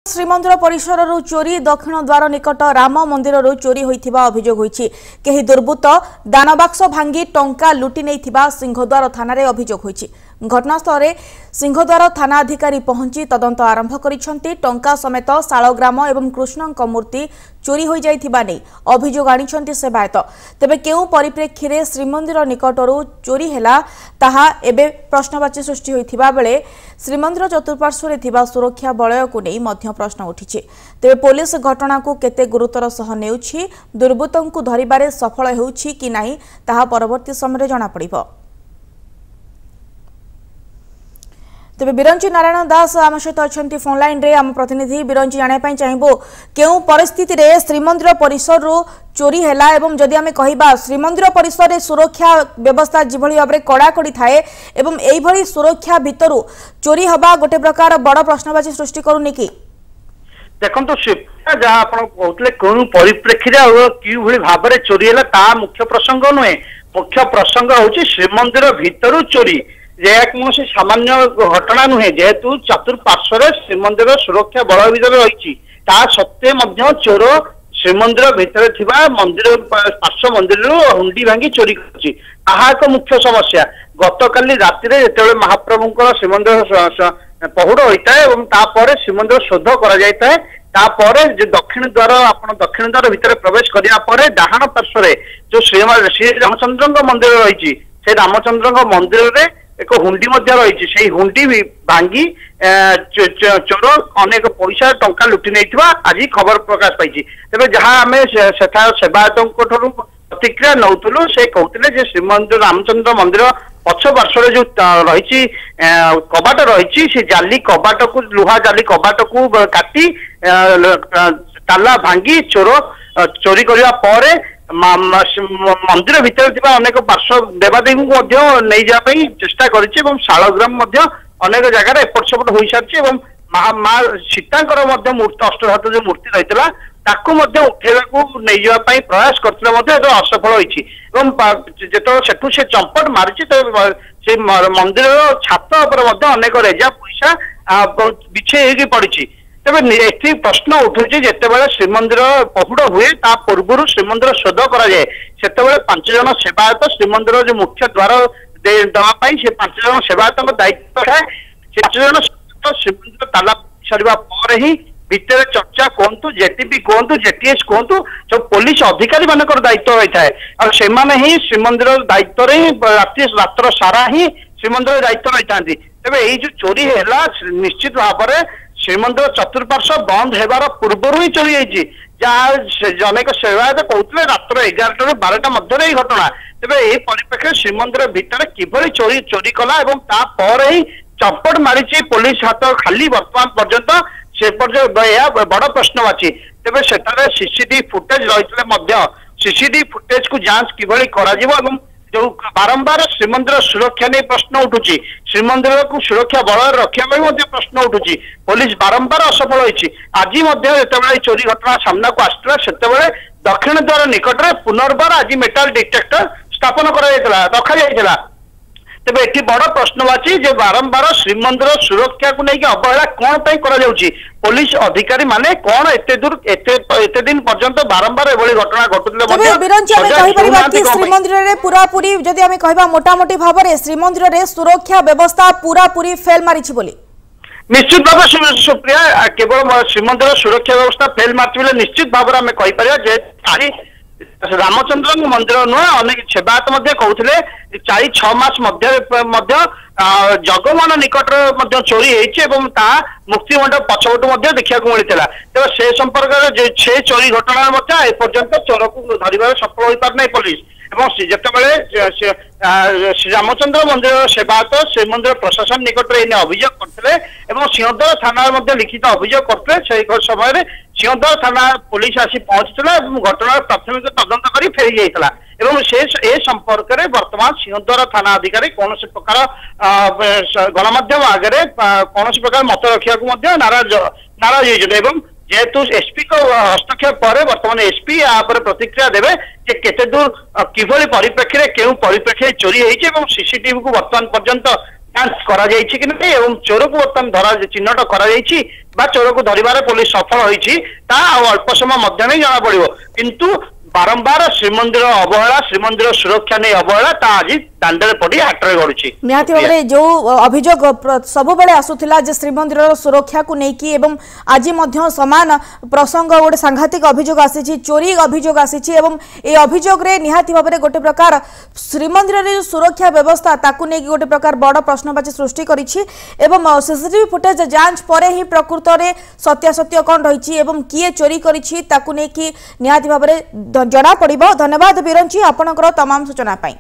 श्रीमंदिर परिसर चोरी दक्षिण द्वार निकट राम मंदिर चोरी होइथिबा अभियोग होइछि। केही दुर्बृत्त दानबाक्स भांगी टंका लुटि नेइथिबा सिंहद्वार थाना अभियोग होइछि। घटनास्थल में सिंहद्वार थाना अधिकारी पहुंची तदंत आरंभ करिसेंति। टंका समेत शालग्राम एवं कृष्णଙ୍କ मूर्ति चोरी हो जाइथिबा नै अभियोग आनिसेंति सेवायत। तेबे केउ परिप्रेक्षी रे श्रीमंदिर निकटरू चोरी हैला ताहा एबे प्रश्नवाची सृष्टि होइथिबा बेले श्रीमंदिर चतुर्पार्श्व रे थिबा सुरक्षा बलय को नै मध्य प्रश्न उठिछि। तेबे पुलिस घटना को केते गुरुतर सह नेउछि, दुर्बृत्तंकु धरिबारे सफल हेउछि कि नाही ताहा परवर्ती समय जणा पड़िबो। तेज बिरंची नारायण दास आम सहित अच्छा फोन लाइन रे आम प्रतिनिधि बिरंची जानापी चाहबू केउ परिस्थिति रे श्रीमंदिर परिसर चोरी हैला एवं जदि आमे कहिबा श्रीमंदिर परिसर रे सुरक्षा व्यवस्था जिभली भाव में कड़ाकड़ी थाए एवं एई भली सुरक्षा भितरु चोरी हबा गोटे प्रकार बड़ प्रश्नवाची सृष्टि करूनी कि देखो जहाँ आप कौन परिप्रेक्षी कि भाव में चोरी है ता मुख्य प्रसंग नुहे। मुख्य प्रसंग हूँ श्रीमंदिर भितर चोरी कौन सामान्य घटना नुहे। जेहेतु चतुर्पार्श्व श्रीमंदिर सुरक्षा बल भितर रही सत्वे चोर श्रीमंदिर भितर मंदिर पार्श्व मंदिर हुंडी भांगी चोरी कर मुख्य समस्या। गतकाली राति जो महाप्रभुंर श्रीमंदिर पहुड़ होता है श्रीमंदिर शोध कर दक्षिण द्वार आप दक्षिण द्वार भितर प्रवेश करने डाहाण पार्श्व जो श्री रामचंद्र मंदिर रही से रामचंद्र मंदिर में एक हुंडी रही से हुंडी भांगी चोर अनेक पैसा टंका लुटि नहीं आज खबर प्रकाश पाई। तेज जहाँ आम सेवायतों प्रतिक्रिया नौलु से कहते श्रीमंदिर रामचंद्र मंदिर पक्ष पार्श्व जो रही कबाट रही से जाली कबाट को लुहा जाली कबाट को काटी ताला भांगी चोर चोरी करने मंदिर भितर अनेक पार्श्व देवादेवी को नहीं जावाई चेष्टा कर शालग्राम अनेक जगह एपट सेपट हो सारी माँ सीतांकर मूर्ति अष्टधात जो मूर्ति रही ताकू उठेगा नहीं जावाई प्रयास करते असफल होती जो से चंपट मारी से मंदिर छात अनेक रेजा पैसा बिछे पड़ी। तेज ये प्रश्न उठुची जितेबाला श्रीमंदिर पहुड़ हुए पूर्व श्रीमंदिर शोध कराए से 5 जन सेवायत श्रीमंदिर जो मुख्य द्वार देवाई से 5 जन सेवायत दायित्व है। 5 जन श्रीमंदिर ताला सरिबा पर ही भितर चर्चा कहतु जेटीपी कहतु जेटीएस कहतु जो पुलिस अधिकारी मान दायित्व होता है और से श्रीमंदिर दायित्व रात्र सारा ही श्रीमंदिर दायित्व रही था। तेज ये जो चोरी है निश्चित भाव में श्रीमंदिर चतुर्पार्श्व बंद होबार पूर्व ही चली जाइए जहाँ अनेक सेवायत कहते रात्र 11 ରୁ 12ଟା मध्य ही घटना। तेज ये परिप्रेक्षी श्रीमंदिर भितर किभली चोरी चोरी कला ही चपट मारी पुलिस हाथ खाली वर्तमान पर्यंत से बड़ प्रश्नवाची। तेज से सीसीटीवी फुटेज रही सीसीटीवी फुटेज को जांच किभली करा जो बारंबार श्रीमंदिर सुरक्षा नहीं प्रश्न उठुची श्रीमंदिर को सुरक्षा बल रखा प्रश्न उठुची पुलिस बारंबार असफल होती। आज जो चोरी घटना सामना को आसला से दक्षिण द्वार निकट में पुनर्बार आज मेटाल डिटेक्टर स्थापन रखा। तेज ये बड़ प्रश्नवाची जो बारंबार श्रीमंदिर सुरक्षा को लेकिन अवहेला कौन पर पुलिस अधिकारी माने कौन एते दिन पर्यंत बारंबार एभली घटना घटुले श्रीमंदिर पूरा पूरी जदि आमे कहबा मोटामोटी भाव में श्रीमंदिर रे सुरक्षा व्यवस्था पूरा पूरी फेल मारिछि बोली निश्चित भाव सुप्रिया केवल श्रीमंदिर सुरक्षा व्यवस्था फेल मार्च निश्चित भाव में कहीपर रामचंद्र मंदिर नुह अनेक सेवायत कहते 4-6 मास जगमान निकट चोरी होता मुक्ति मंडप पछपटू देखा मिलता। तेज से संपर्क से चोरी घटना एपर्यंत चोर को धरवे सफल हो पार नहीं पुलिस जिते श्री रामचंद्र मंदिर सेवायत श्रीमंदिर प्रशासन निकट में अभियोग करते सिंहद्वार थाना लिखित अभियोग करते समय सिंहद्वार थाना पुलिस आसी पहुंचता घटना प्राथमिक तदंत कर फेरी जाता से संपर्क में वर्तमान सिंहद्वार थाना अधिकारी कौन प्रकार गणमाध्यम आगे कौन प्रकार मत रखा नाराज होते जेहेतु एसपी को हस्तक्षेप पर वर्तमान एसपी यापर प्रतिक्रिया देवे केते दूर किभली परिप्रेक्षी केउ परिप्रेक्षी चोरी होती सीसीटीवी को वर्तमान पर्यंत जांच करा जायछि कि नहीं एवं चोर को बर्तमान धरा चिन्हट करा जायछि बा चोर को धरिबार पुलिस सफल होइछि ता अल्प समय मध्य में जना पड़िबो किंतु बारंबार श्रीमंदिर अवहेला श्रीमंदिर सुरक्षा नहीं अवहेला ता आज दांडे पड़ी हाटरे गड़ुछि निहाती भाव जो अभियोग सब बेले आसुथिला जे श्रीमंदिर सुरक्षा को लेकिन एवं आज मध्य समान प्रसंग गोटे सांघातिक अभियोग आसी चोरी अभियोग आसी एवं ए अभियोग रे निहाती भाव में गोटे प्रकार श्रीमंदिर रे सुरक्षा व्यवस्था ताकू नहीं गोटे प्रकार बड़ प्रश्नवाची सृष्टि करिछि एवं सीसीटीवी फुटेज जांच परे ही प्रकृत रे सत्यासत्य कौन रही एवं किए चोरी करिछि ताकू नहीं निहाती भाव में जना पड़िबो। धन्यवाद बिरंची आपनकर तमाम सूचना पाई।